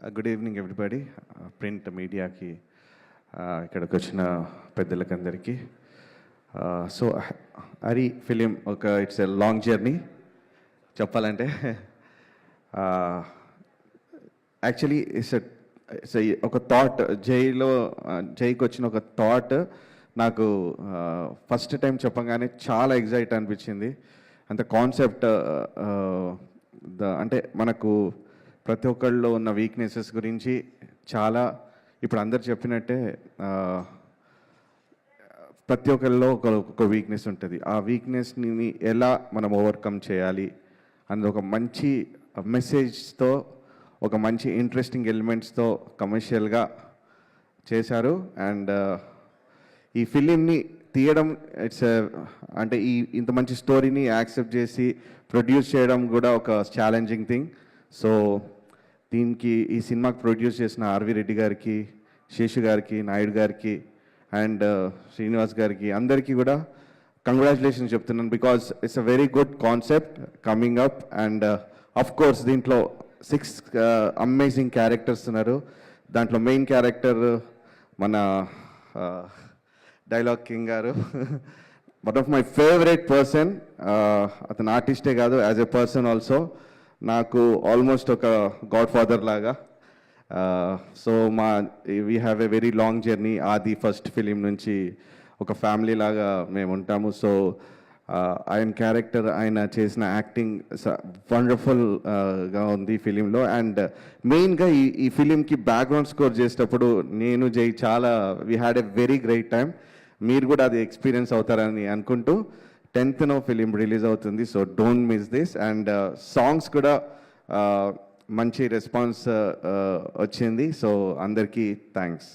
Good evening everybody, print మీడియాకి, ఇక్కడికి వచ్చిన పెద్దలకందరికీ. So Hari film it's a long journey చెప్పాలంటే. యాక్చువల్లీ ఇట్స్ ఒక థాట్, జైకి వచ్చిన ఒక థాట్ నాకు ఫస్ట్ టైం చెప్పగానే చాలా ఎగ్జైట్ అనిపించింది. అంత కాన్సెప్ట్ అంటే మనకు ప్రతి ఒక్కళ్ళలో ఉన్న వీక్నెసెస్ గురించి చాలా, ఇప్పుడు అందరు చెప్పినట్టే ప్రతి ఒక్కళ్ళలో ఒక వీక్నెస్ ఉంటుంది. ఆ వీక్నెస్ని ఎలా మనం ఓవర్కమ్ చేయాలి అన్నది ఒక మంచి మెసేజ్తో, ఒక మంచి ఇంట్రెస్టింగ్ ఎలిమెంట్స్తో కమర్షియల్గా చేశారు. అండ్ ఈ ఫిలింని తీయడం అంటే ఇంత మంచి స్టోరీని యాక్సెప్ట్ చేసి ప్రొడ్యూస్ చేయడం కూడా ఒక ఛాలెంజింగ్ థింగ్. సో దీనికి ఈ సినిమాకి ప్రొడ్యూస్ చేసిన ఆర్వి రెడ్డి గారికి, శేషు గారికి, నాయుడు గారికి అండ్ శ్రీనివాస్ గారికి అందరికీ కూడా కంగ్రాచులేషన్స్ చెప్తున్నాను. Because it's a very good concept coming up. And of course దీంట్లో 6 అమేజింగ్ క్యారెక్టర్స్ ఉన్నారు. దాంట్లో మెయిన్ క్యారెక్టర్ మన డైలాగ్ కింగ్ గారు, one of my favourite person. అతను ఆర్టిస్టే కాదు, యాజ్ ఎ పర్సన్ ఆల్సో నాకు ఆల్మోస్ట్ ఒక గాడ్ ఫాదర్ లాగా. So we have a very long journey. ఆది ఫస్ట్ ఫిలిం నుంచి ఒక ఫ్యామిలీ లాగా మేము ఉంటాము. సో ఆయన క్యారెక్టర్, ఆయన చేసిన యాక్టింగ్ వండర్ఫుల్గా ఉంది ఈ ఫిలింలో. అండ్ మెయిన్గా ఈ ఫిలింకి బ్యాక్గ్రౌండ్ స్కోర్ చేసేటప్పుడు నేను జై చాలా we had a very great time. మీరు కూడా అది ఎక్స్పీరియన్స్ అవుతారని అనుకుంటూ 10th ఫిలిం రిలీజ్ అవుతుంది. So don't miss this. And songs కూడా మంచి రెస్పాన్స్ వచ్చింది. సో అందరికీ థ్యాంక్స్.